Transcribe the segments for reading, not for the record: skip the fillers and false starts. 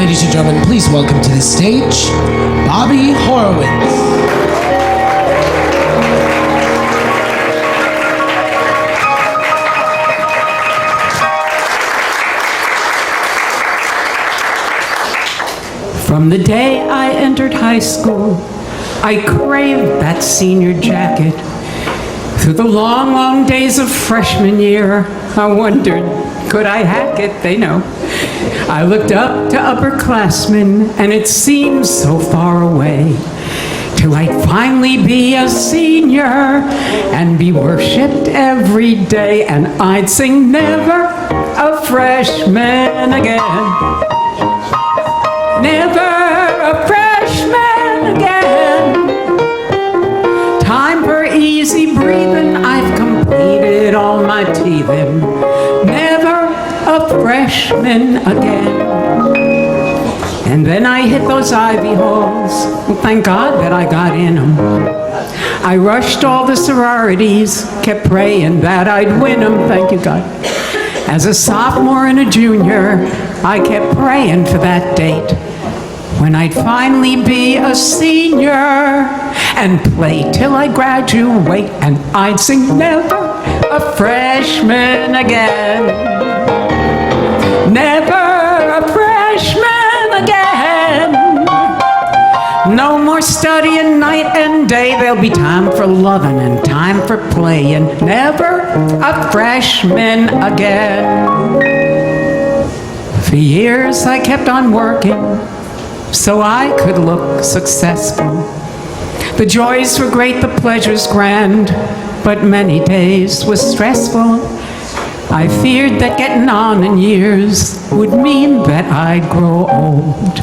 Ladies and gentlemen, please welcome to the stage, Bobbie Horowitz. From the day I entered high school, I craved that senior jacket. Through the long, long days of freshman year, I wondered, could I hack it? They know. I looked up to upperclassmen, and it seemed so far away, till I'd finally be a senior and be worshipped every day, and I'd sing never a freshman again. Never a freshman again. Time for easy breathing, I've completed all my teething. Never a freshman again. And then I hit those Ivy halls. Well, thank God that I got in them. I rushed all the sororities, kept praying that I'd win them, thank you God. As a sophomore and a junior, I kept praying for that date when I'd finally be a senior and play till I graduate, and I'd sing never a freshman again. Never a freshman again. No more studying night and day. There'll be time for loving and time for playing. Never a freshman again. For years I kept on working so I could look successful. The joys were great, the pleasures grand, but many days were stressful. I feared that getting on in years would mean that I'd grow old.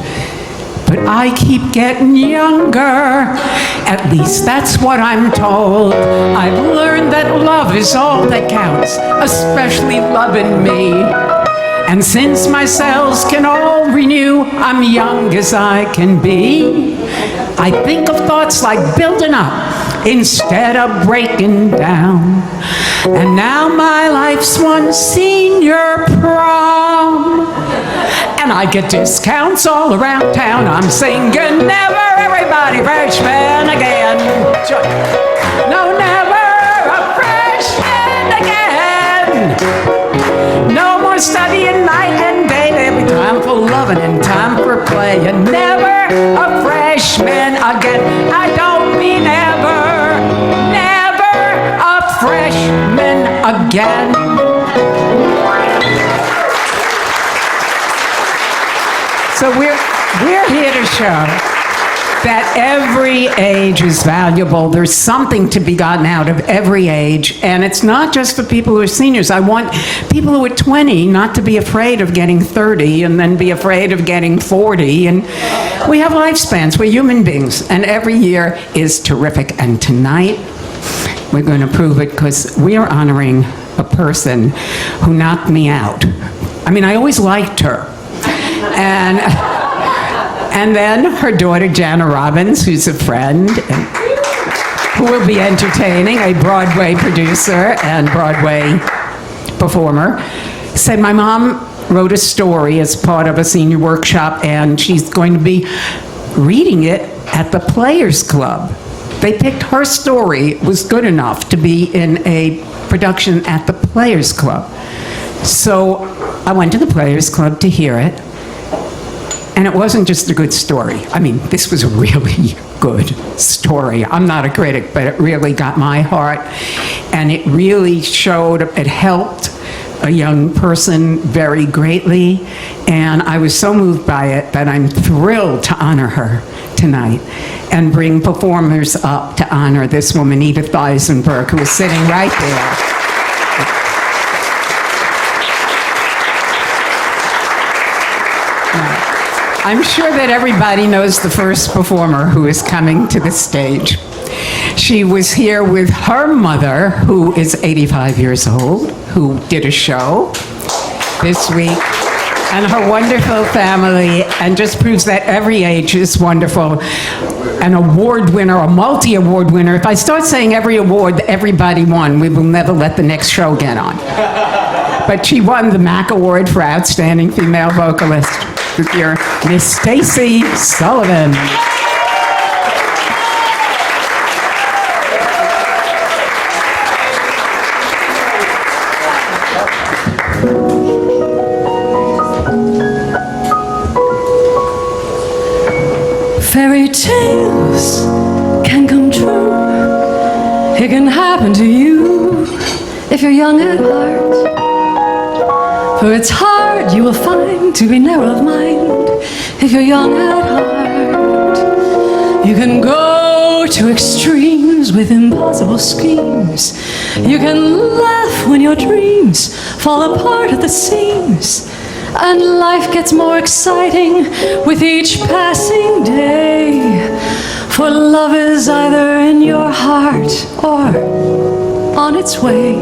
But I keep getting younger, at least that's what I'm told. I've learned that love is all that counts, especially loving me. And since my cells can all renew, I'm young as I can be. I think of thoughts like building up instead of breaking down. And now my life's one senior prom, and I get discounts all around town. I'm singing never everybody freshman again. No, never a freshman again. No more studying night and day. There'll be time for loving and time for play, and never a freshman again. I don't mean ever, never a freshman again. So we're here to show that every age is valuable. There's something to be gotten out of every age, and it's not just for people who are seniors. I want people who are 20 not to be afraid of getting 30 and then be afraid of getting 40. And we have lifespans. We're human beings, and every year is terrific. And tonight, we're going to prove it because we are honoring a person who knocked me out. I mean, I always liked her. And then her daughter, Jana Robbins, who's a friend, who will be entertaining, a Broadway producer and Broadway performer, said my mom wrote a story as part of a senior workshop, and she's going to be reading it at the Players Club. They picked her story. It was good enough to be in a production at the Players Club. So I went to the Players Club to hear it. And it wasn't just a good story. I mean, this was a really good story. I'm not a critic, but it really got my heart. And it really showed, it helped a young person very greatly. And I was so moved by it that I'm thrilled to honor her tonight and bring performers up to honor this woman, Edith Eisenberg, who is sitting right there. I'm sure that everybody knows the first performer who is coming to the stage. She was here with her mother, who is 85 years old, who did a show this week, and her wonderful family, and just proves that every age is wonderful. An award winner, a multi-award winner. If I start saying every award everybody won, we will never let the next show get on. But she won the MAC Award for Outstanding Female Vocalist. with your Miss Stacy Sullivan. Fairy tales can come true. It can happen to you if you're young at heart. For it's hard, you will find, to be narrow of mind if you're young at heart. You can go to extremes with impossible schemes. You can laugh when your dreams fall apart at the seams. And life gets more exciting with each passing day. For love is either in your heart or on its way.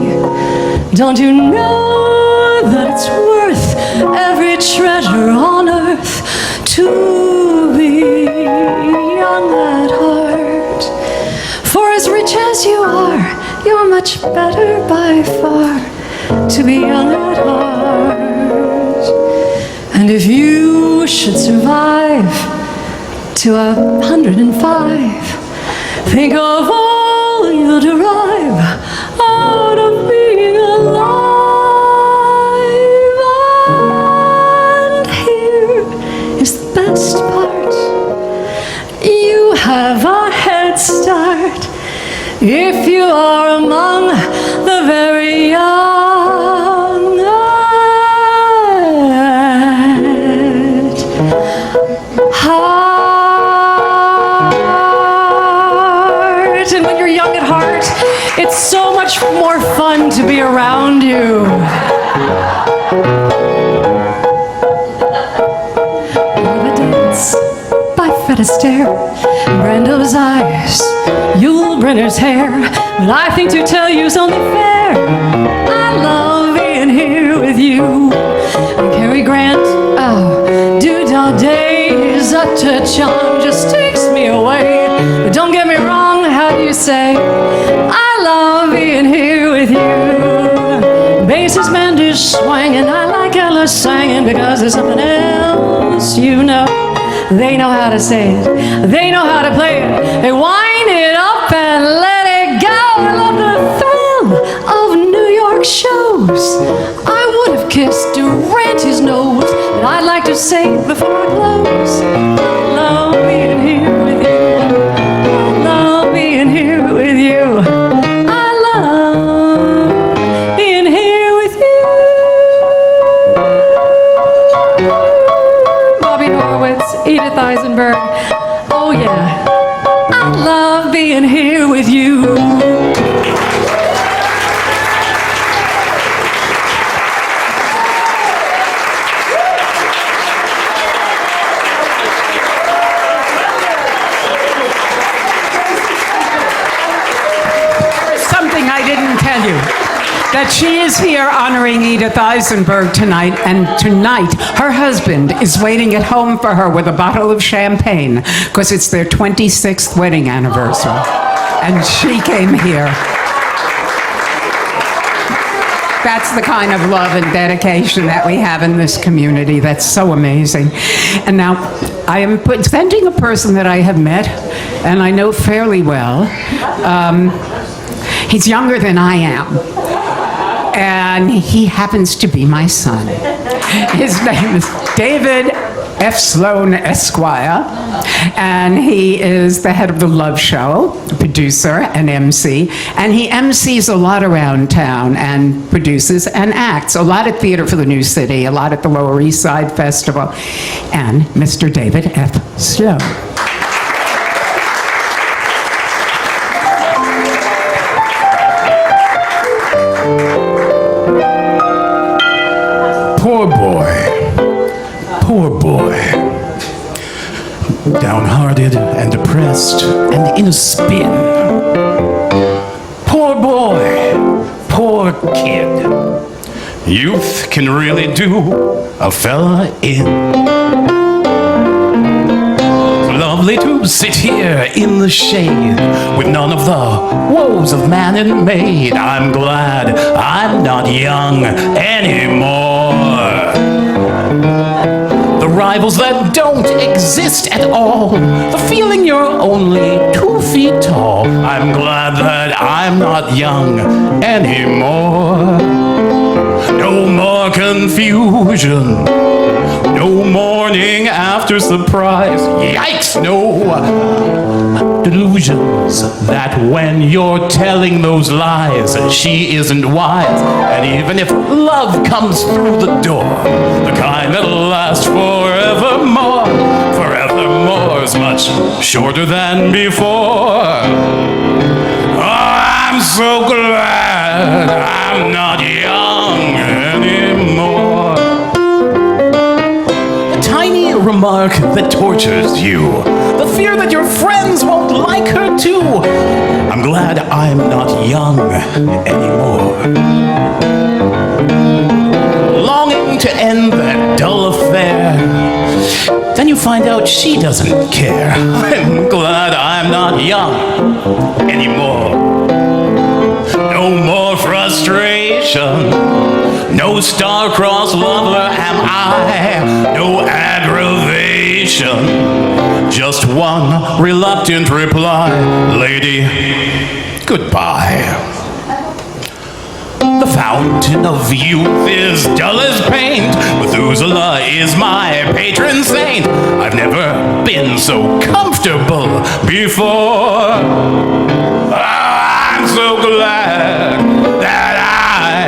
Don't you know that it's worth every treasure on earth to be young at heart? For as rich as you are, you're much better by far to be young at heart. And if you should survive to 105, think of all you'll derive out of being alive. And here is the best part: you have a head start if you are among the very young. And when you're young at heart, it's so much more fun to be around you. The Dance by Fred Astaire, Brando's eyes, Yul Brynner's hair. But I think to tell you's only fair. I love being here with you. And Cary Grant, oh, Doo-Dah Day is such a charm, just takes me away. But don't get me wrong, how do you say? I love being here with you. Basses band is swinging, I like Ella singing, because there's something else, you know. They know how to say it, they know how to play it. They wind it up and let it go. I love the thrill of New York shows. I would have kissed Durante's nose, but I'd like to say it before I close. I love being here with you. I love being here with you. I love being here with you. Bobbie Horowitz, Edith Eisenberg. Oh yeah, I love being here with you. I didn't tell you that she is here honoring Edith Eisenberg tonight, and tonight her husband is waiting at home for her with a bottle of champagne because it's their 26th wedding anniversary, and she came here. That's the kind of love and dedication that we have in this community. That's so amazing. And now I am presenting a person that I have met and I know fairly well. He's younger than I am, and he happens to be my son. His name is David F. Sloan Esquire, and he is the head of The Love Show, producer and MC, and he MCs a lot around town and produces and acts, a lot at Theater for the New City, a lot at the Lower East Side Festival, and Mr. David F. Sloan. Poor boy, downhearted and depressed and in a spin. Poor boy, poor kid. Youth can really do a fella in. Lovely to sit here in the shade with none of the woes of man and maid. I'm glad I'm not young anymore. The rivals that don't exist at all. The feeling you're only 2 feet tall. I'm glad that I'm not young anymore. No more confusion. No morning after surprise. Yikes, no delusions that when you're telling those lies, she isn't wise. And even if love comes through the door, the kind that'll last forevermore, forevermore is much shorter than before. Oh, I'm so glad I'm not young anymore. A tiny remark that tortures you, the fear that your friends won't like her too. I'm glad I'm not young anymore. Longing to end that dull affair, then you find out she doesn't care. I'm glad I'm not young anymore. No more frustration, no star-crossed lover am I, no aggravation, just one reluctant reply, lady, goodbye. The fountain of youth is dull as paint. Methuselah is my patron saint. I've never been so comfortable before. I'm so glad that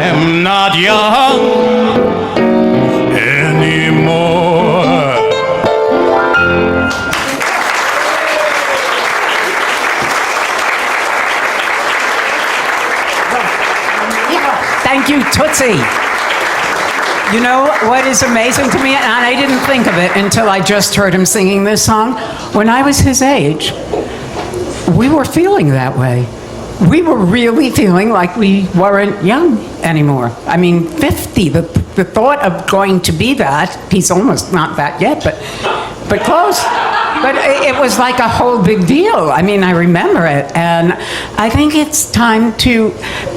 I'm not young anymore. Thank you, Tootsie. You know what is amazing to me, and I didn't think of it until I just heard him singing this song. When I was his age, we were feeling that way. We were really feeling like we weren't young anymore. I mean, 50, the thought of going to be that, he's almost not that yet, but close. But it was like a whole big deal. I mean, I remember it. And I think it's time to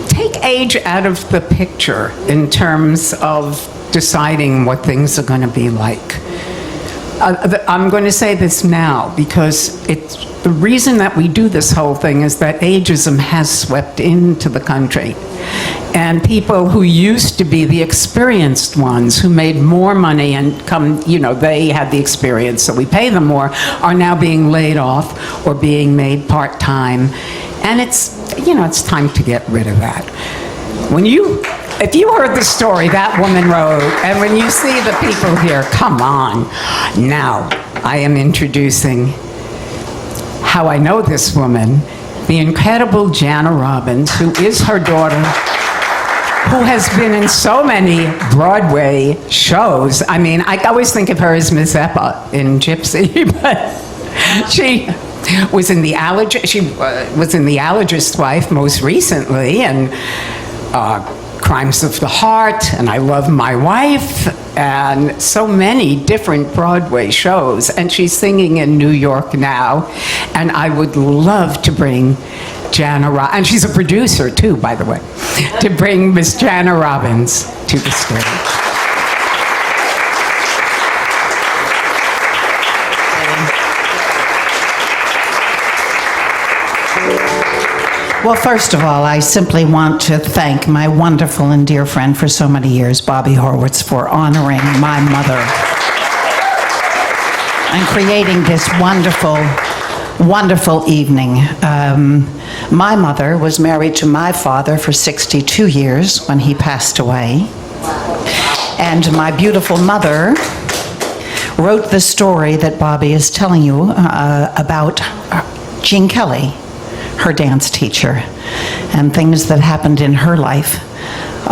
take age out of the picture in terms of deciding what things are going to be like. I'm going to say this now because it's the reason that we do this whole thing is that ageism has swept into the country. And people who used to be the experienced ones, who made more money and they had the experience, so we pay them more, are now being laid off or being made part-time. And it's time to get rid of that. If you heard the story that woman wrote, and when you see the people here, come on. Now, I am introducing how I know this woman, the incredible Jana Robbins, who is her daughter, who has been in so many Broadway shows. I mean, I always think of her as Miss Eppa in Gypsy, but she was in The Allergist's Wife most recently, and Crimes of the Heart, and I Love My Wife, and so many different Broadway shows. And she's singing in New York now, and I would love to bring Jana Robbins, and she's a producer too, by the way, to bring Miss Jana Robbins to the stage. Well, first of all, I simply want to thank my wonderful and dear friend for so many years, Bobbie Horowitz, for honoring my mother and creating this wonderful, wonderful evening. My mother was married to my father for 62 years when he passed away. And my beautiful mother wrote the story that Bobbie is telling you about Jean Kelly, her dance teacher, and things that happened in her life,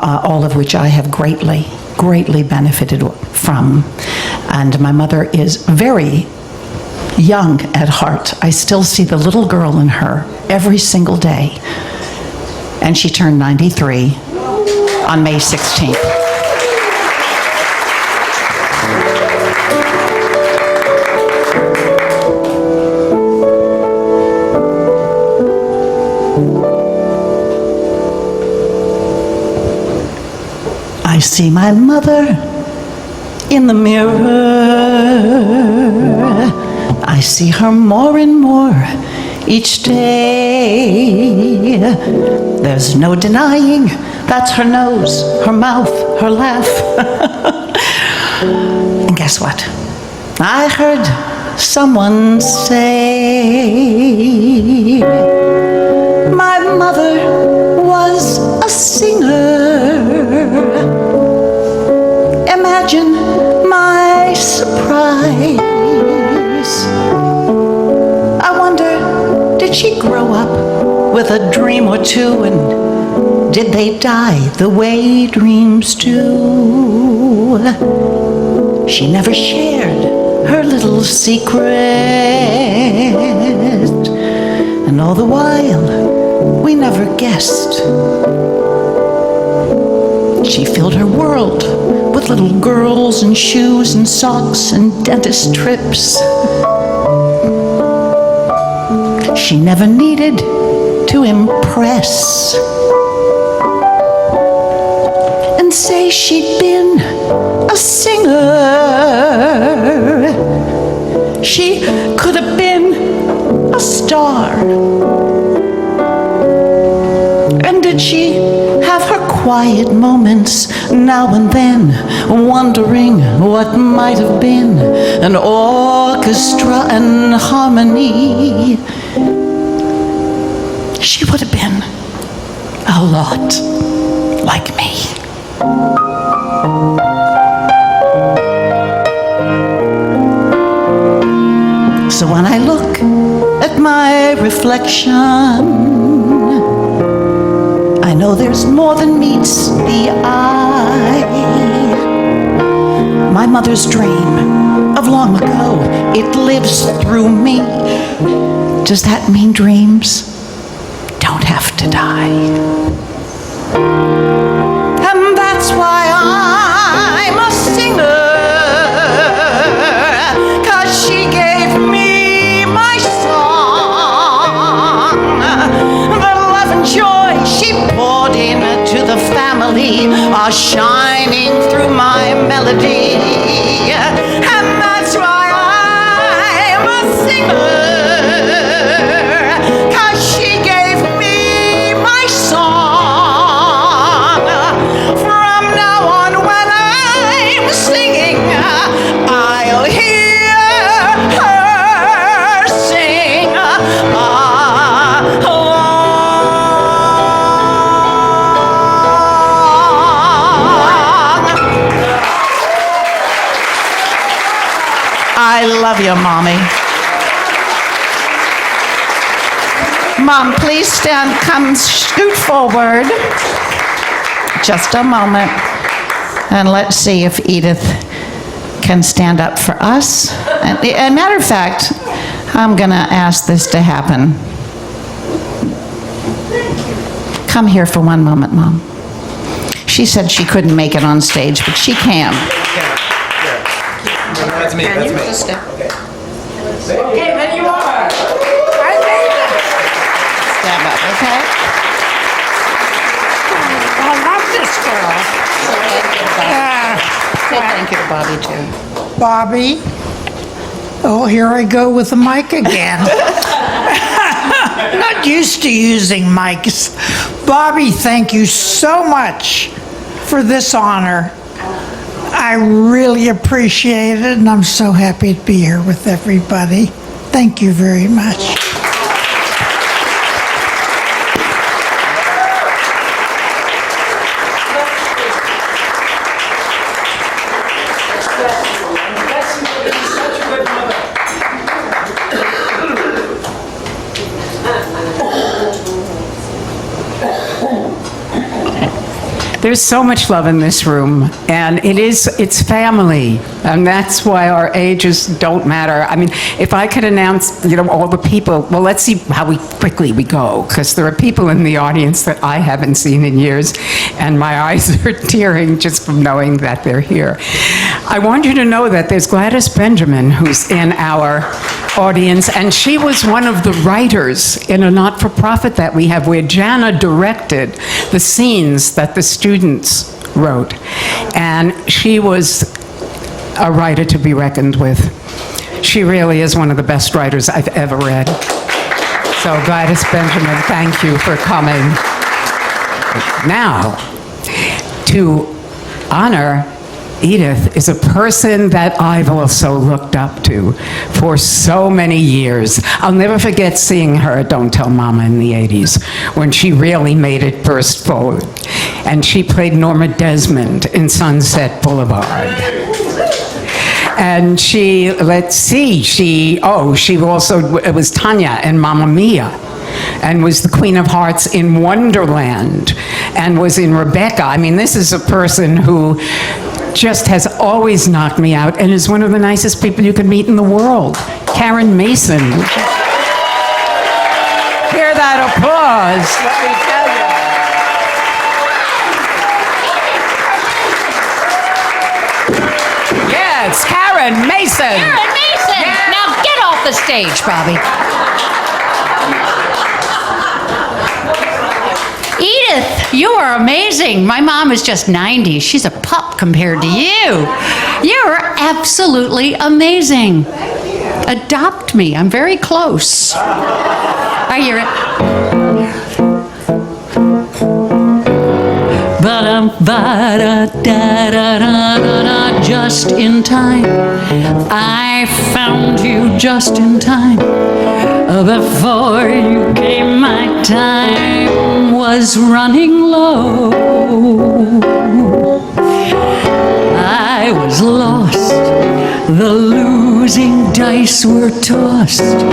all of which I have greatly, greatly benefited from. And my mother is very young at heart. I still see the little girl in her every single day. And she turned 93 on May 16th. I see my mother in the mirror. I see her more and more each day. There's no denying that's her nose, her mouth, her laugh. And guess what? I heard someone say my mother was a singer. Imagine my surprise. I wonder, did she grow up with a dream or two, and did they die the way dreams do? She never shared her little secret, and all the while we never guessed. She filled her world with little girls and shoes and socks and dentist trips. She never needed to impress and say she'd been a singer. She could have been a star. And did she have her quiet moments now and then, wondering what might have been an orchestra and harmony? She would have been a lot like me. So when I look at my reflection, I know there's more than meets the eye. My mother's dream of long ago, it lives through me. Does that mean dreams don't have to die? And that's why I'm a singer, 'cause she gave me my song. The love and joy she poured into the family are shining through my melody. And that's why I'm a singer, 'cause she gave me my song. From now on when I'm singing, I'll hear her sing I love you, Mommy. Mom, please stand, come scoot forward. Just a moment. And let's see if Edith can stand up for us. And, a matter of fact, I'm going to ask this to happen. Come here for one moment, Mom. She said she couldn't make it on stage, but she can. That's me, that's me. Okay, then you are. Stand up, okay? I love this girl. Say thank you to Bobbie, too. Bobbie. Oh, here I go with the mic again. Not used to using mics. Bobbie, thank you so much for this honor. I really appreciate it, and I'm so happy to be here with everybody. Thank you very much. There's so much love in this room, and it's family, and that's why our ages don't matter. I mean, if I could announce, all the people, well, let's see how quickly we go, because there are people in the audience that I haven't seen in years, and my eyes are tearing just from knowing that they're here. I want you to know that there's Gladys Benjamin, who's in our audience, and she was one of the writers in a not-for-profit that we have where Jana directed the scenes that the students wrote. And she was a writer to be reckoned with. She really is one of the best writers I've ever read. So Gladys Benjamin, thank you for coming. Now, to honor Edith is a person that I've also looked up to for so many years. I'll never forget seeing her at Don't Tell Mama in the 80s when she really made it burst forward. And she played Norma Desmond in Sunset Boulevard. And she also was Tanya in Mamma Mia, and was the Queen of Hearts in Wonderland, and was in Rebecca. I mean, this is a person who just has always knocked me out and is one of the nicest people you could meet in the world. Karen Mason. Hear that applause, let me tell you. Yes, Karen Mason. Karen Mason! Yeah. Now get off the stage, Bobbie. Edith, you are amazing. My mom is just 90. She's a pup compared to you. You're absolutely amazing. Adopt me. I'm very close. Are you ready? Ba-da-ba-da-da-da-da-da, just in time. I found you just in time. Before you came, my time was running low. I was lost. The losing dice were tossed.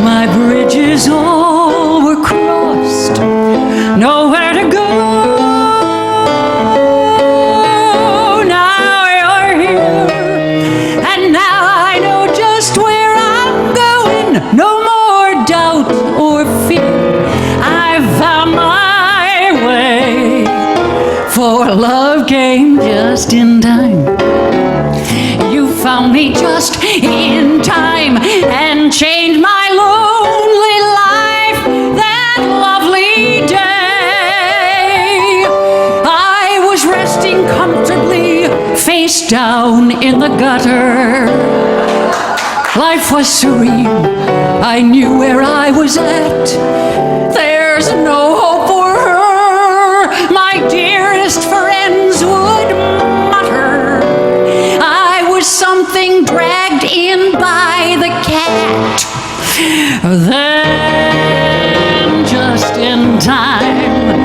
My bridges all were crossed. Nowhere to go. Now you're here, and now I know just where I'm going. No more doubt or fear. I found my way. For love came just in time. You found me just in time and changed my lonely life that lovely day. I was resting comfortably, face down in the gutter. Life was serene. I knew where I was at. There's no hope for her, my dearest friends would mutter. I was something dragged in by the cat. Then, just in time,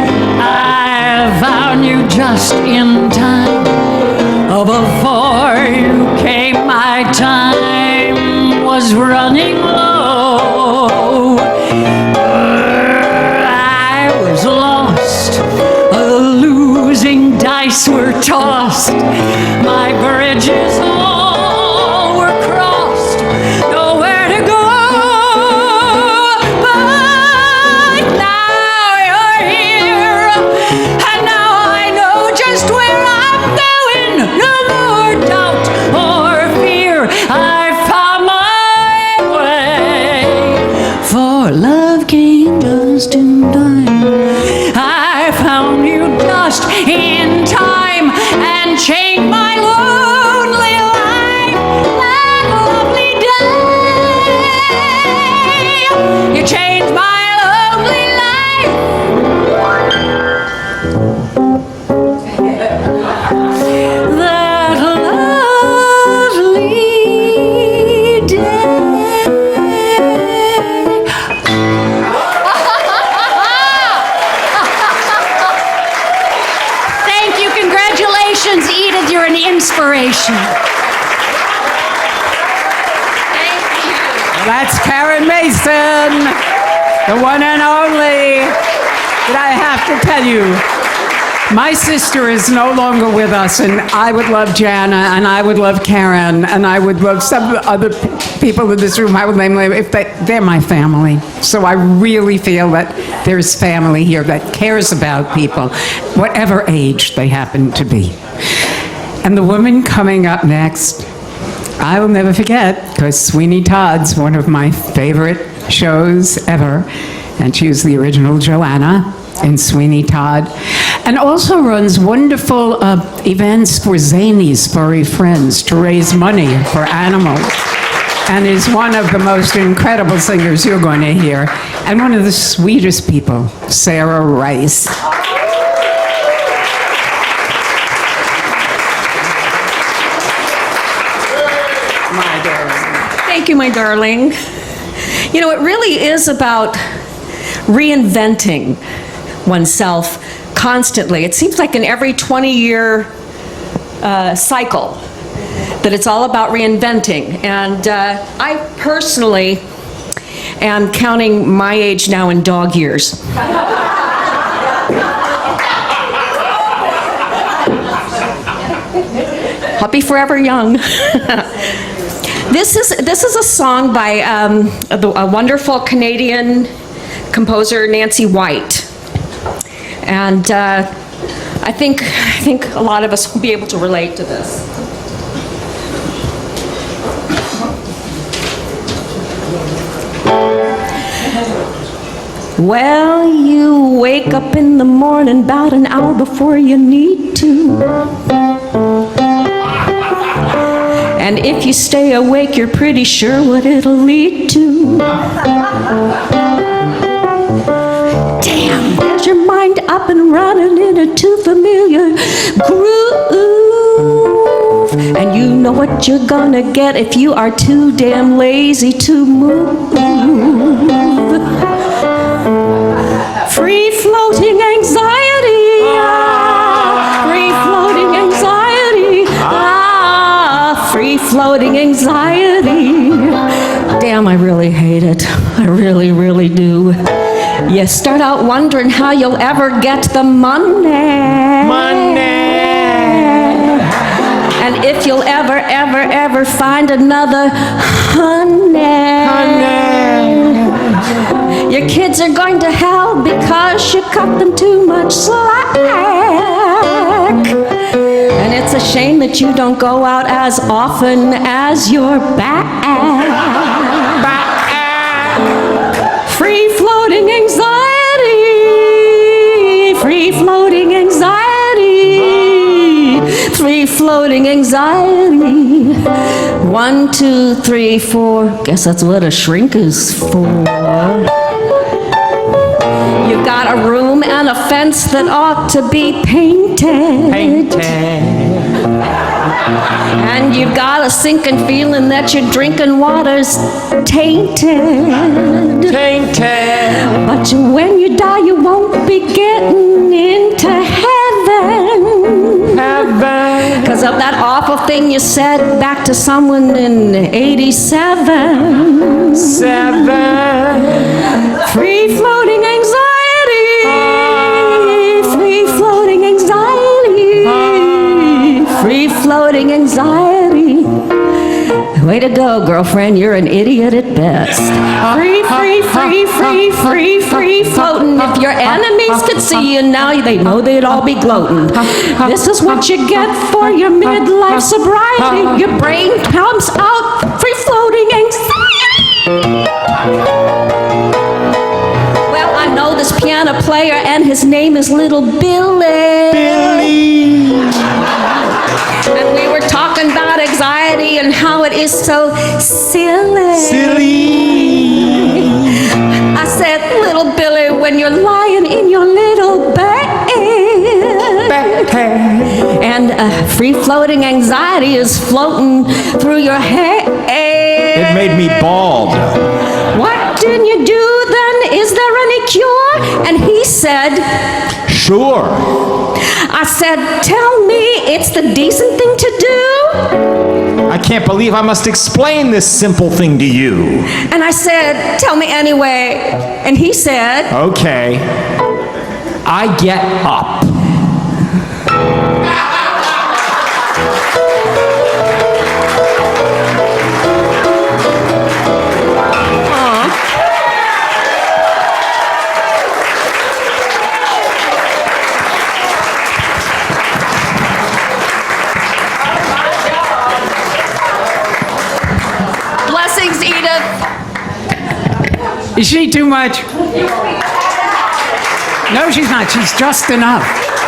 I found you just in time. Before you came, my time was running low. I was lost. Losing dice were tossed. My bridges all were crossed. Nowhere to go. But now you're here, and now I know just where I'm going. No more doubt or fear. I found my way. For love came just in time. I found you just in time and changed my lonely life that lovely day. You changed my lonely life. That lovely day. Thank you. Congratulations, Edith. You're an inspiration. Thank you. That's Karen Mason, the one and only. But I have to tell you, my sister is no longer with us, and I would love Jana, and I would love Karen, and I would love some other people in this room. I would name them if they're my family. So I really feel that there's family here that cares about people, whatever age they happen to be. And the woman coming up next, I will never forget, because Sweeney Todd's one of my favorite shows ever, and she was the original Joanna in Sweeney Todd. and also runs wonderful events for Zany's furry friends to raise money for animals, and is one of the most incredible singers you're going to hear, and one of the sweetest people, Sarah Rice. Thank you, my darling. You know, it really is about reinventing oneself constantly. It seems like in every 20-year cycle that it's all about reinventing. And I personally am counting my age now in dog years. I'll be forever young. This is a song by a wonderful Canadian composer, Nancy White. And I think a lot of us will be able to relate to this. Well, you wake up in the morning about an hour before you need to. And if you stay awake, you're pretty sure what it'll lead to. Damn, there's your mind up and running in a too familiar groove. And you know what you're gonna get if you are too damn lazy to move. Free floating anxiety. Free floating anxiety. Free floating anxiety. Damn, I really hate it. I really, really do. You start out wondering how you'll ever get the money. And if you'll ever find another honey. Your kids are going to hell because you cut them too much slack. And it's a shame that you don't go out as often as you're back. Free floating anxiety. Free floating anxiety. Free floating anxiety. 1, 2, 3, 4. Guess that's what a shrink is for. You've got a room and a fence that ought to be painted. And you've got a sinking feeling that your drinking water's tainted. But when you die, you won't be getting into heaven. 'Cause of that awful thing you said back to someone in 87. Free floating anxiety. Free floating anxiety. Free floating anxiety. Way to go, girlfriend. You're an idiot at best. Free floating. If your enemies could see you now, they know they'd all be gloating. This is what you get for your midlife sobriety. Your brain comes out free floating anxiety. Well, I know this piano player, and his name is Little Billy. And we were talking about anxiety and how it is so silly. I said, Little Billy, when you're lying in your little bed, and free-floating anxiety is floating through your head. It made me bald. What did you do then? Is there any cure? And he said, Sure. I said, tell me it's the decent thing to do. I can't believe I must explain this simple thing to you. And I said, tell me anyway. And he said, Okay. I get up. blessings, Edith. Is she too much? No, she's not. She's just enough.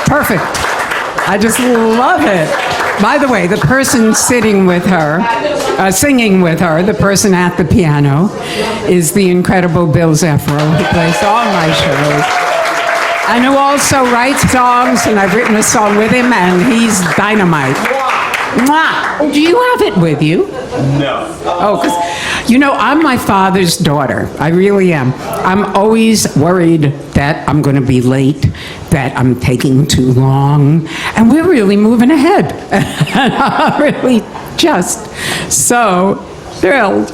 Perfect. I just love it. By the way, the person sitting with her, singing with her, the person at the piano, is the incredible Bill Zeffro, who plays all my shows. And who also writes songs, and I've written a song with him, and he's dynamite. Mwah. Do you have it with you? No. Oh, because, I'm my father's daughter. I really am. I'm always worried that I'm going to be late, that I'm taking too long, and we're really moving ahead. And I'm really just so thrilled.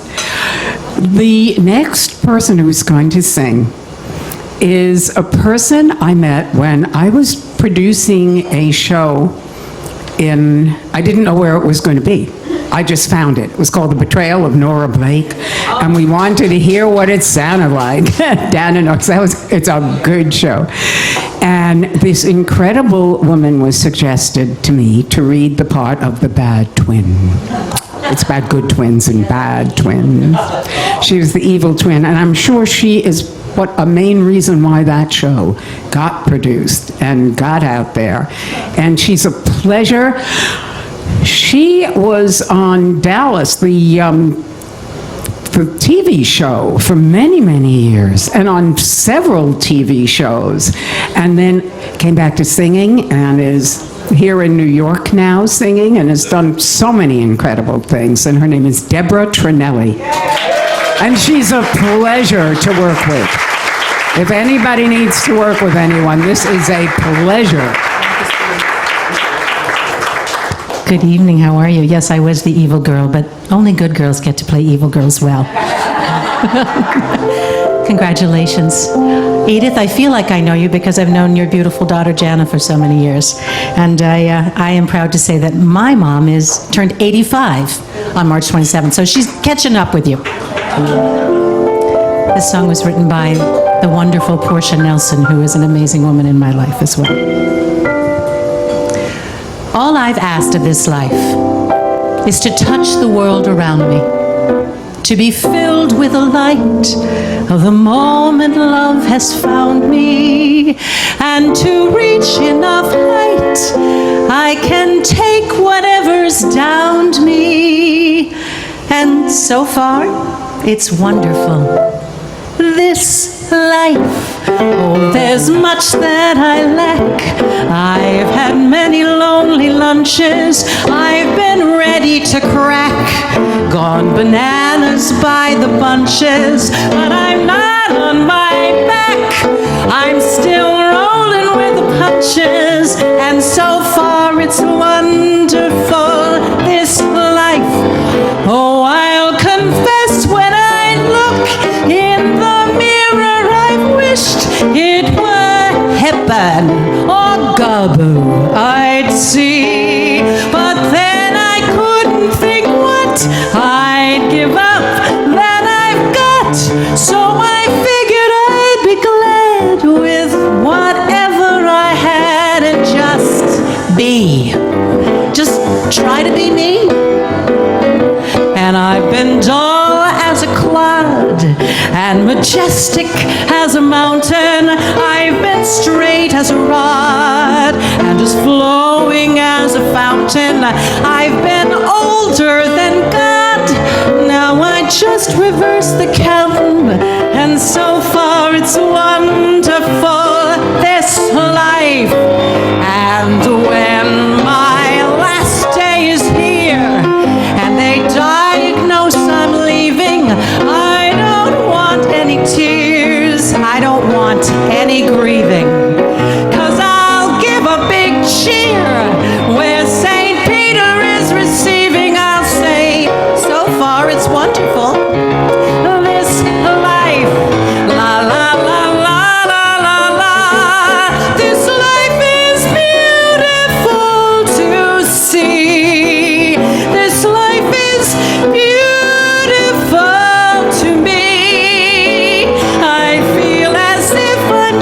The next person who's going to sing is a person I met when I was producing a show I didn't know where it was going to be. I just found it. It was called The Betrayal of Nora Blake, and we wanted to hear what it sounded like down in Oaks. It's a good show. And this incredible woman was suggested to me to read the part of the bad twin. It's about good twins and bad twins. She was the evil twin, and I'm sure she is a main reason why that show got produced and got out there. And she's a pleasure. She was on Dallas, the TV show for many, many years, and on several TV shows, and then came back to singing and is here in New York now singing and has done so many incredible things. And her name is Deborah Trinelli. And she's a pleasure to work with. If anybody needs to work with anyone, this is a pleasure. Good evening, how are you? Yes, I was the evil girl, but only good girls get to play evil girls well. Congratulations. Edith, I feel like I know you because I've known your beautiful daughter Jana for so many years. And I am proud to say that my mom turned 85 on March 27th, so she's catching up with you. This song was written by the wonderful Portia Nelson, who is an amazing woman in my life as well. All I've asked of this life is to touch the world around me, to be filled with the light of the moment love has found me, and to reach enough height I can take whatever's downed me. And so far, it's wonderful, this life. Oh, there's much that I lack. I've had many lonely lunches. I've been ready to crack, gone bananas by the bunches, but I'm not on my back. I'm still rolling with the punches, and so far it's wonderful, this life. Oh, I'll confess, when I look in the mirror, I've wished it were Hepburn or Garbo I'd see, but then I couldn't think what I'd give up that I've got, so I figured I'd be glad with whatever I had and just try to be me. And I've been dull as a cloud and majestic as a mountain. I've been straight as a rod and as flowing as a fountain. I've been older than God. Now I just reverse the counting, and so far it's wonderful, this life. And when my last day is here and they diagnose I'm leaving, I don't want any tears, I don't want any grieving, 'cause I'll give a big cheer where St. Peter is receiving. I'll say, so far it's wonderful, this life. La la la la la la la. This life is beautiful to see. This life is beautiful to me. I feel as if I'm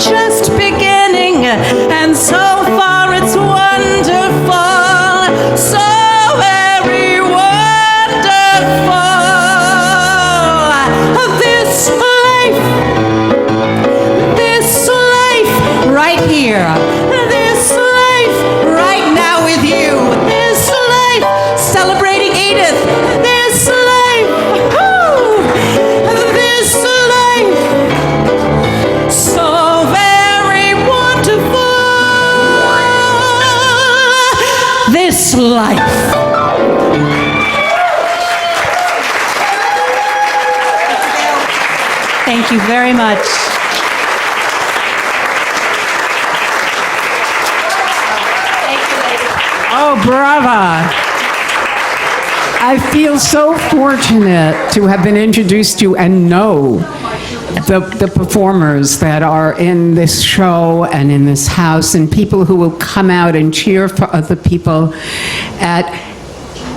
life. Thank you very much. Oh, brava. I feel so fortunate to have been introduced to and know the performers that are in this show and in this house, and people who will come out and cheer for other people at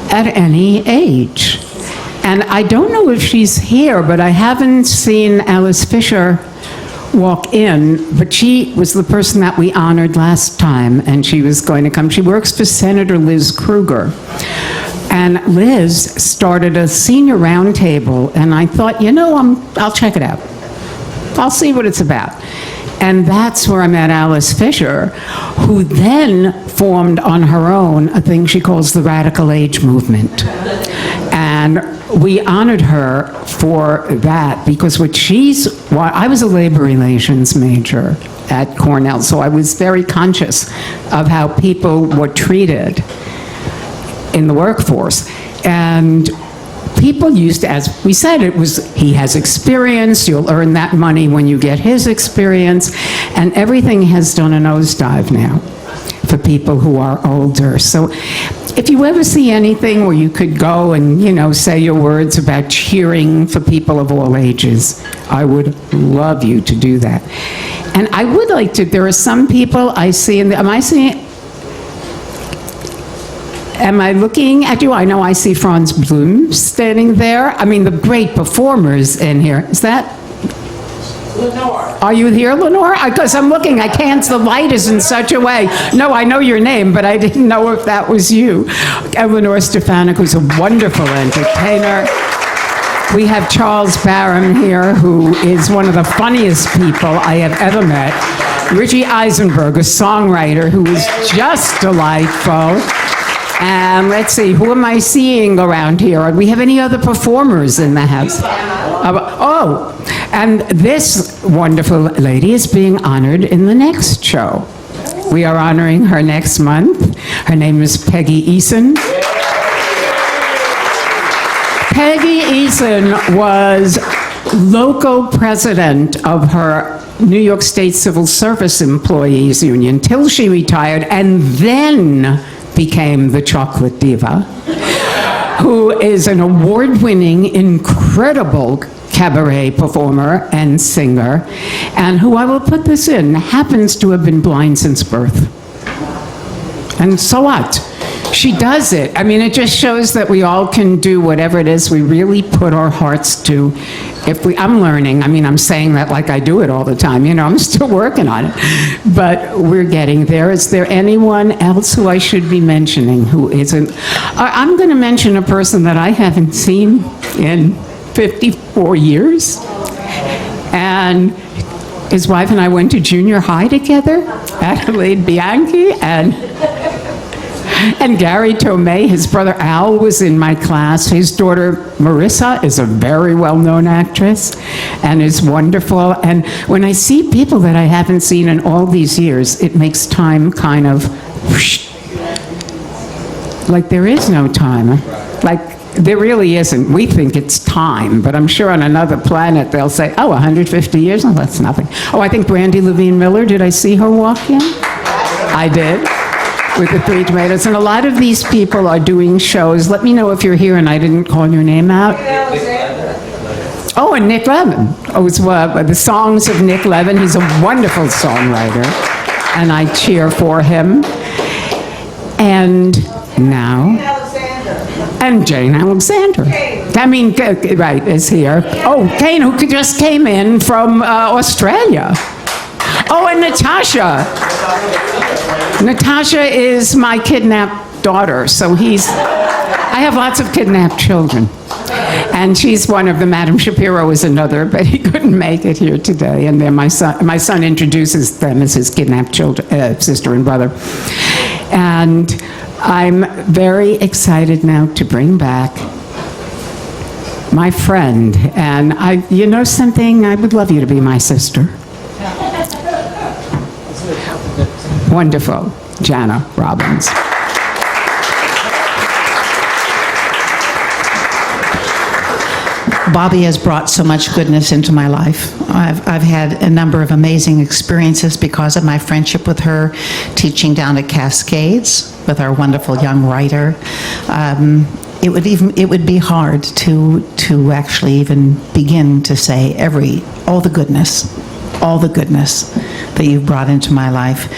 any age. And I don't know if she's here, but I haven't seen Alice Fisher walk in, but she was the person that we honored last time, and she was going to come. She works for Senator Liz Kruger. And Liz started a senior roundtable, and I thought, you know, I'll check it out. I'll see what it's about. And that's where I met Alice Fisher, who then formed on her own a thing she calls the Radical Age Movement. And we honored her for that because I was a labor relations major at Cornell, so I was very conscious of how people were treated in the workforce. And people used to, as we said, it was, he has experience, you'll earn that money when you get his experience, and everything has done a nosedive now for people who are older. So if you ever see anything where you could go and, you know, say your words about cheering for people of all ages, I would love you to do that. And I would like to, there are some people I see in the, am I looking at you? I know I see Franz Blum standing there. I mean, the great performers in here. Is that? Lenore. Are you here, Lenore? Because I'm looking, I can't, the light is in such a way. No, I know your name, but I didn't know if that was you. Lenore Stefanik, who's a wonderful entertainer. We have Charles Barham here, who is one of the funniest people I have ever met. Richie Eisenberg, a songwriter who is just delightful. And let's see, who am I seeing around here? Do we have any other performers in the house? And this wonderful lady is being honored in the next show. We are honoring her next month. Her name is Peggy Eason. Peggy Eason was local president of her New York State Civil Service Employees Union till she retired, and then became the Chocolate Diva, who is an award-winning, incredible cabaret performer and singer, and who, I will put this in, happens to have been blind since birth. And so what? She does it. I mean, it just shows that we all can do whatever it is we really put our hearts to. I'm learning. I mean, I'm saying that like I do it all the time. You know, I'm still working on it. But we're getting there. Is there anyone else who I should be mentioning who isn't? I'm going to mention a person that I haven't seen in 54 years. And his wife and I went to junior high together, Adelaide Bianchi, and Gary Tomei, his brother Al, was in my class. His daughter Marissa is a very well-known actress and is wonderful. And when I see people that I haven't seen in all these years, it makes time kind of whoosh, like there is no time. Like there really isn't. We think it's time, but I'm sure on another planet they'll say, oh, 150 years? No, that's nothing. Oh, I think Brandy Levine Miller, did I see her walk in? I did. With the Three Tomatoes. And a lot of these people are doing shows. Let me know if you're here and I didn't call your name out. Oh, and Nick Levin. Oh, it's the songs of Nick Levin. He's a wonderful songwriter, and I cheer for him. And now, and Jane Alexander. I mean, right, is here. Oh, Kane, who just came in from Australia. Oh, and Natasha. Natasha is my kidnapped daughter, so I have lots of kidnapped children. And she's one of them. Madam Shapiro is another, but he couldn't make it here today. And then my son introduces them as his kidnapped children, sister and brother. And I'm very excited now to bring back my friend. And you know something? I would love you to be my sister. Wonderful, Jana Robbins. Bobbie has brought so much goodness into my life. I've had a number of amazing experiences because of my friendship with her, teaching down at Cascades with our wonderful young writer. It would be hard to actually even begin to say all the goodness that you've brought into my life.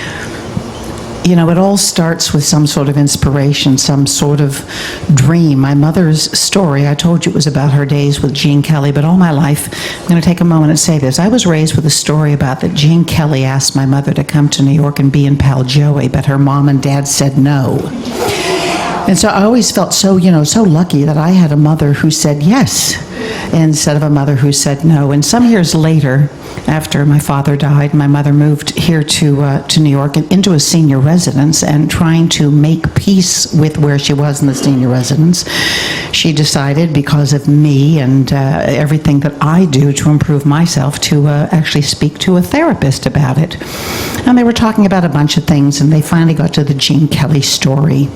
You know, it all starts with some sort of inspiration, some sort of dream. My mother's story, I told you it was about her days with Gene Kelly, but all my life, I'm going to take a moment and say this. I was raised with a story about that Gene Kelly asked my mother to come to New York and be in Pal Joey, but her mom and dad said no. And so I always felt so lucky that I had a mother who said yes instead of a mother who said no. And some years later, after my father died, my mother moved here to New York and into a senior residence, and trying to make peace with where she was in the senior residence, she decided, because of me and everything that I do to improve myself, to actually speak to a therapist about it. And they were talking about a bunch of things, and they finally got to the Gene Kelly story.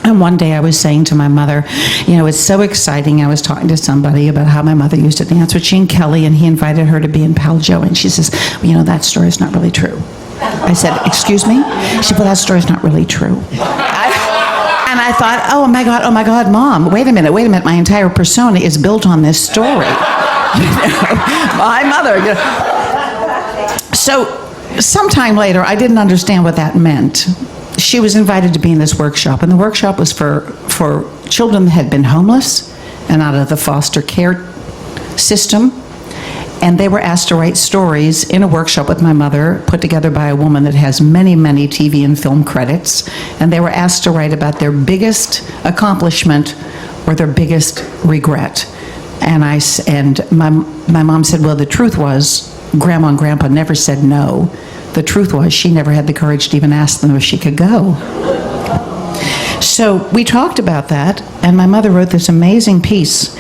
And one day I was saying to my mother, you know, it's so exciting. I was talking to somebody about how my mother used to dance with Gene Kelly, and he invited her to be in Pal Joey. And she says, well, you know, that story is not really true. I said, excuse me? She said, well, that story is not really true. And I thought, oh my God, Mom, wait a minute. My entire persona is built on this story. My mother. So sometime later, I didn't understand what that meant. She was invited to be in this workshop, and the workshop was for children that had been homeless and out of the foster care system, and they were asked to write stories in a workshop with my mother, put together by a woman that has many, many TV and film credits, and they were asked to write about their biggest accomplishment or their biggest regret. And my mom said, well, the truth was, Grandma and Grandpa never said no. The truth was, she never had the courage to even ask them if she could go. So we talked about that, and my mother wrote this amazing piece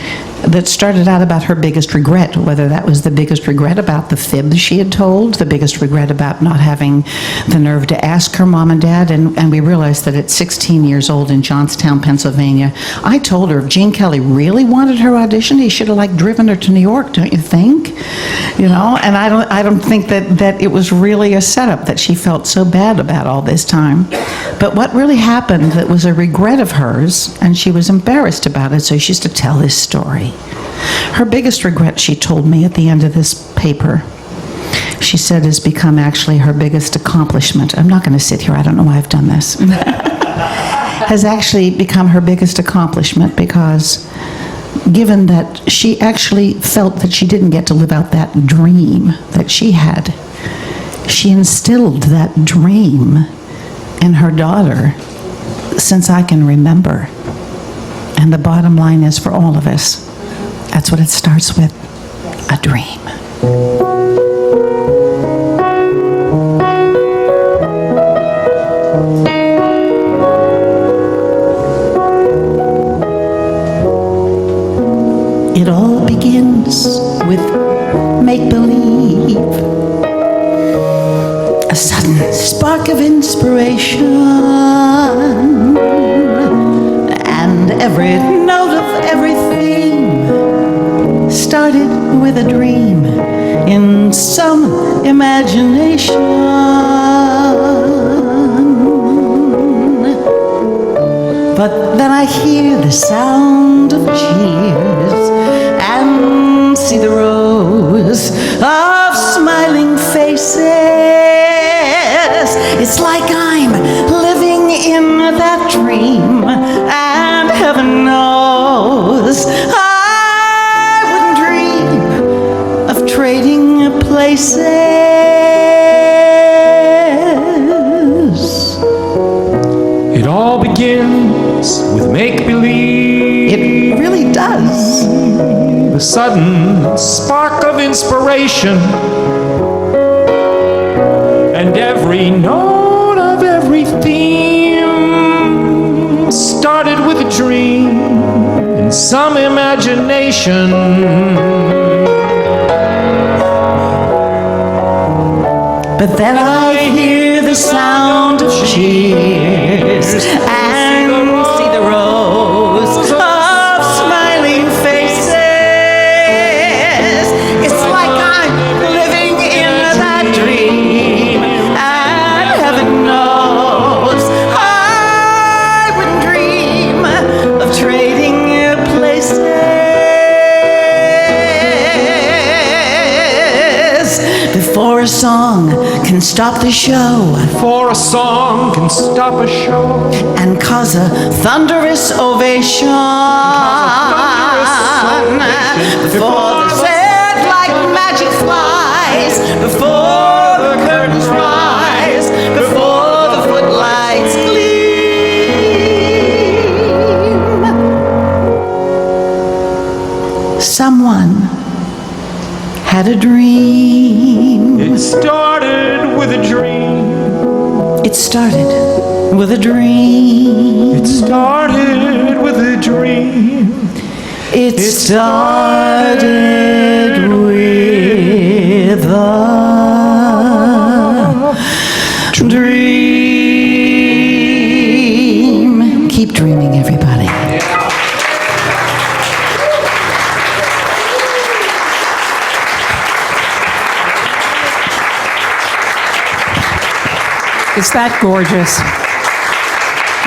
that started out about her biggest regret, whether that was the biggest regret about the fib she had told, the biggest regret about not having the nerve to ask her mom and dad, and we realized that at 16 years old in Johnstown, Pennsylvania, I told her if Gene Kelly really wanted her audition, he should have driven her to New York, don't you think? You know, and I don't think that it was really a setup, that she felt so bad about all this time. But what really happened that was a regret of hers, and she was embarrassed about it, so she used to tell this story. Her biggest regret, she told me at the end of this paper, she said, has become actually her biggest accomplishment. I'm not going to sit here, I don't know why I've done this. Has actually become her biggest accomplishment, because given that she actually felt that she didn't get to live out that dream that she had, she instilled that dream in her daughter since I can remember. And the bottom line is, for all of us, that's what it starts with, a dream. It all begins with make-believe, a sudden spark of inspiration, and every note of every theme started with a dream in some imagination. But then I hear the sound of cheers and see the rows of smiling faces. It's like I'm living in that dream, and heaven knows I wouldn't dream of trading places. It all begins with make-believe. It really does. The sudden spark of inspiration, and every note of every theme started with a dream and some imagination. But then I hear the sound of cheers and see the rows of smiling faces. before a song can stop the show For a song can stop a show. and cause a thunderous ovation. Before the set like magic flies, before the curtains rise, before the footlights gleam. Someone had a dream. It started with a dream. It started with a dream. It started with a dream. It started with a dream. Keep dreaming, everybody. Is that gorgeous?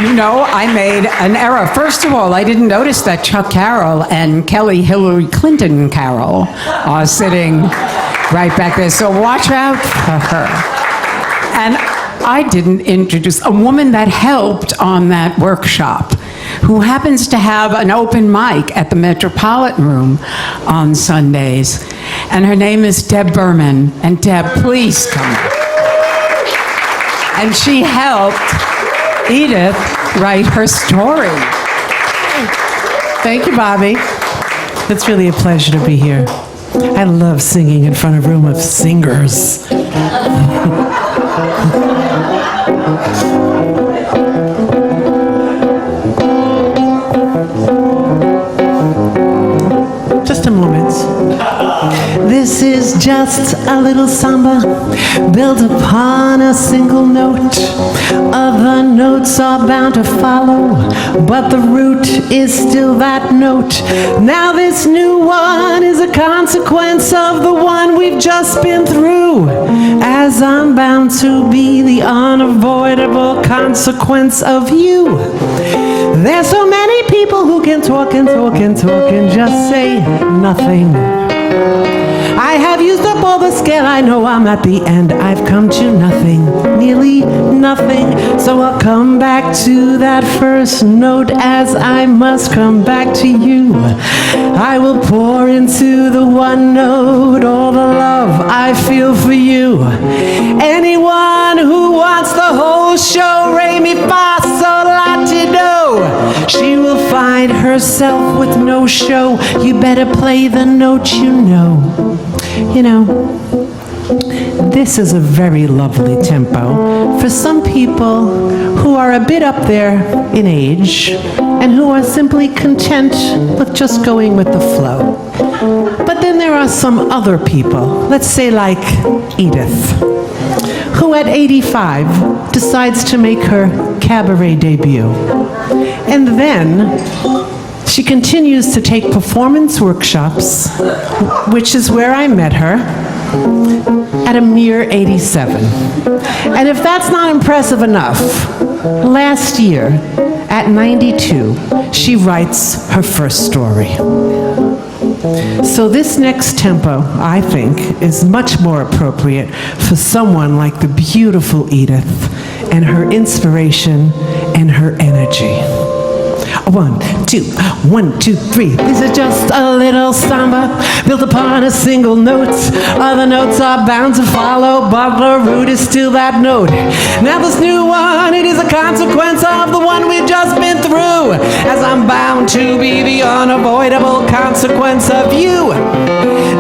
You know, I made an error. First of all, I didn't notice that Chuck Carroll and Kelly Hillary Clinton Carroll are sitting right back there. So watch out for her. And I didn't introduce a woman that helped on that workshop, who happens to have an open mic at the Metropolitan Room on Sundays. And her name is Deb Berman. And Deb, please come. And she helped Edith write her story. Thank you, Bobbie. It's really a pleasure to be here. I love singing in front of a room of singers. Just a moment. This is just a little samba built upon a single note. Other notes are bound to follow, but the root is still that note. Now this new one is a consequence of the one we've just been through, as I'm bound to be the unavoidable consequence of you. There's so many people who can talk and talk and talk and just say nothing. I have used up all the scale, I know I'm at the end. I've come to nothing, nearly nothing. So I'll come back to that first note as I must come back to you. I will pour into the one note all the love I feel for you. Anyone who wants the whole show, re mi fa sol la ti do, she will find herself with no show. You better play the note you know. You know, this is a very lovely tempo for some people who are a bit up there in age and who are simply content with just going with the flow. But then there are some other people, let's say like Edith, who at 85 decides to make her cabaret debut. And then she continues to take performance workshops, which is where I met her, at a mere 87. And if that's not impressive enough, last year, at 92, she writes her first story. So this next tempo, I think, is much more appropriate for someone like the beautiful Edith and her inspiration and her energy. 1, 2, 1, 2, 3. This is just a little samba built upon a single note. Other notes are bound to follow, but the root is still that note. Now this new one, it is a consequence of the one we've just been through, as I'm bound to be the unavoidable consequence of you.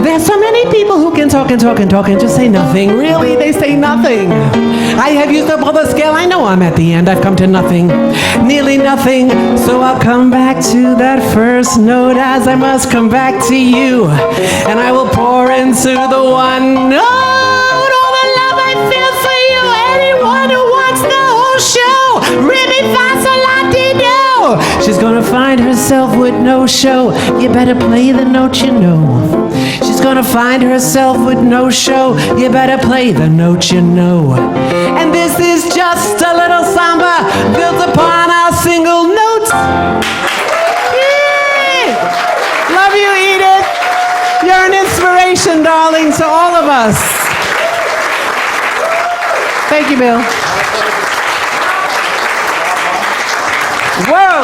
There's so many people who can talk and talk and talk and just say nothing. Really, they say nothing. I have used up all the scale. I know I'm at the end. I've come to nothing, nearly nothing. So I'll come back to that first note as I must come back to you. And I will pour into the one note all the love I feel for you. Anyone who wants the whole show, re mi fa sol la ti do. She's gonna find herself with no show. You better play the note you know. She's gonna find herself with no show. You better play the note you know. And this is just a little samba built upon our single notes. Yay! Love you, Edith. You're an inspiration, darling, to all of us. Thank you, Bill. Whoa!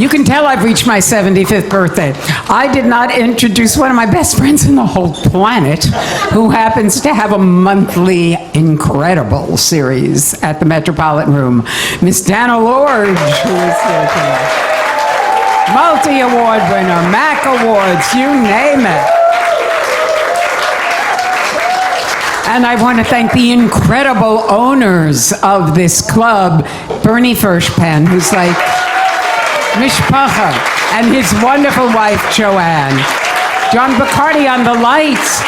You can tell I've reached my 75th birthday. I did not introduce one of my best friends in the whole planet, who happens to have a monthly incredible series at the Metropolitan Room, Miss Dana Lord, who is here tonight. Multi-award winner, MAC Awards, you name it. And I want to thank the incredible owners of this club, Bernie Fershpan, who's like Mishpacha, and his wonderful wife, Joanne. John Bacardi on the lights,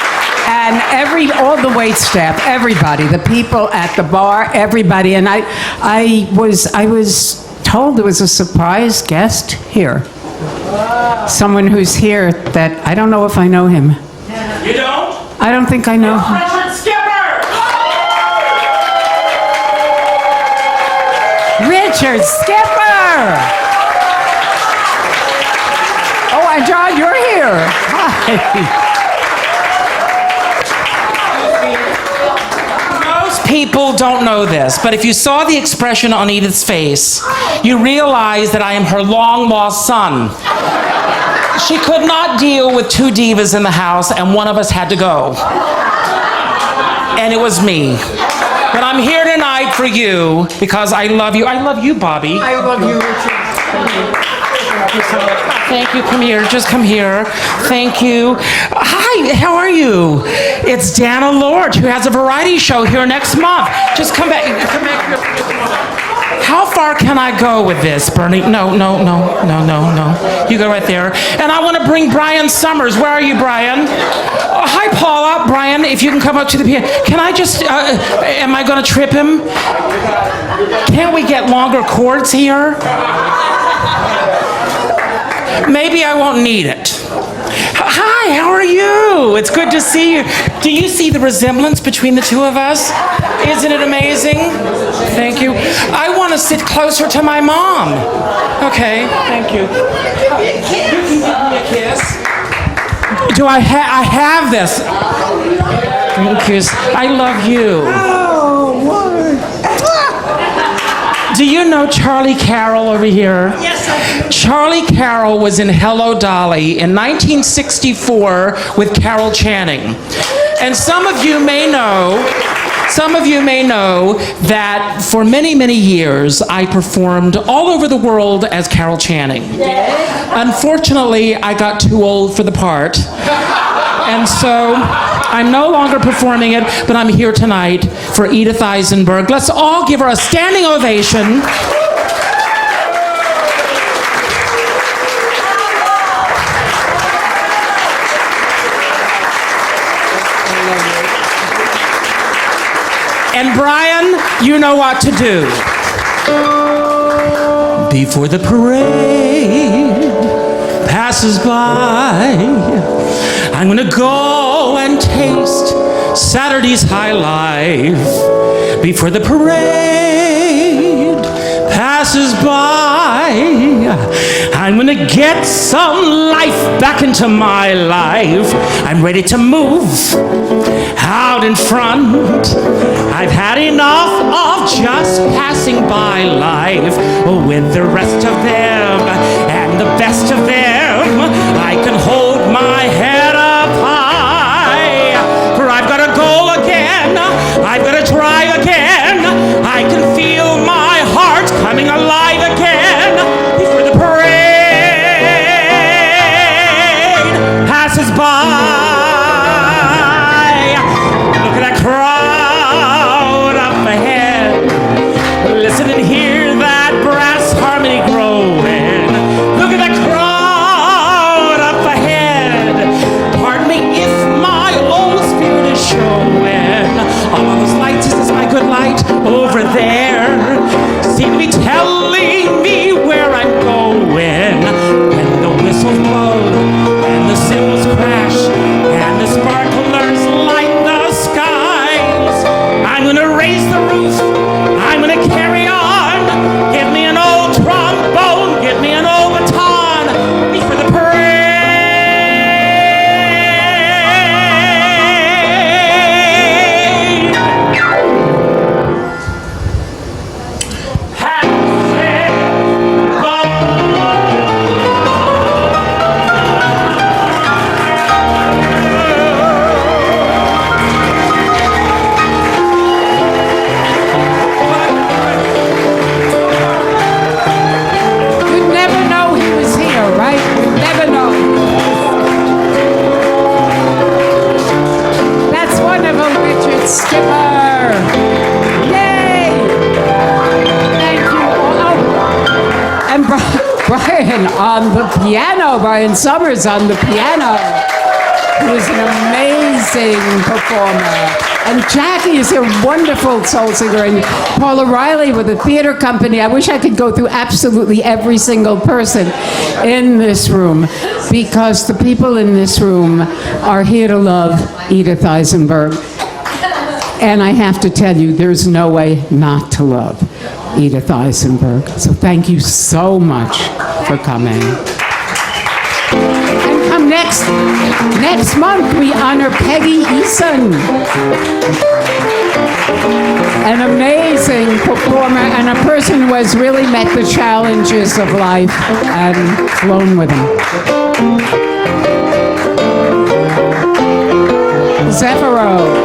and all the wait staff, everybody, the people at the bar, everybody. And I was told there was a surprise guest here. Someone who's here that I don't know if I know him. You don't? I don't think I know him. Richard Skipper! Richard Skipper! Oh, and John, you're here. Hi. Most people don't know this, but if you saw the expression on Edith's face, you realize that I am her long-lost son. She could not deal with two divas in the house, and one of us had to go. And it was me. But I'm here tonight for you because I love you. I love you, Bobbie. I love you, Richard. Thank you. Come here. Just come here. Thank you. Hi. How are you? It's Dana Lord, who has a variety show here next month. Just come back. Come back. How far can I go with this, Bernie? No. You go right there. And I want to bring Brian Summers. Where are you, Brian? Oh, hi, Paula. Brian, if you can come up to the piano. Can I just, am I going to trip him? Can't we get longer chords here? Maybe I won't need it. Hi, how are you? It's good to see you. Do you see the resemblance between the two of us? Isn't it amazing? Thank you. I want to sit closer to my mom. Okay, thank you. You can give me a kiss. Do I have this? Thank you. I love you. Do you know Charlie Carroll over here? Yes, I do. Charlie Carroll was in Hello, Dolly in 1964 with Carol Channing. And some of you may know that for many, many years I performed all over the world as Carol Channing. Unfortunately, I got too old for the part. And so I'm no longer performing it, but I'm here tonight for Edith Eisenberg. Let's all give her a standing ovation. And Brian, you know what to do. Before the parade passes by, I'm gonna go and taste Saturday's high life. Before the parade passes by, I'm gonna get some life back into my life. I'm ready to move out in front. I've had enough of just passing by life with the rest of them and the best of them. I can hold my head up high, for I've got to go again. I've got to try again. I can feel my heart coming alive again before the parade passes by. Look at that crowd up ahead. Listen and hear that brass harmony growing. Look at that crowd up ahead. Pardon me if my old spirit is showing. All of those lights, is this my good light? Over there seem to be telling me where I'm going. When the whistles blow and the cymbals crash Brian Summers on the piano, who is an amazing performer. And Jackie is a wonderful soul singer, and Paula Riley with the theater company. I wish I could go through absolutely every single person in this room, because the people in this room are here to love Edith Eisenberg. And I have to tell you, there's no way not to love Edith Eisenberg. So thank you so much for coming. And come next month, we honor Peggy Eason, an amazing performer and a person who has really met the challenges of life and flown with them. Zephyro.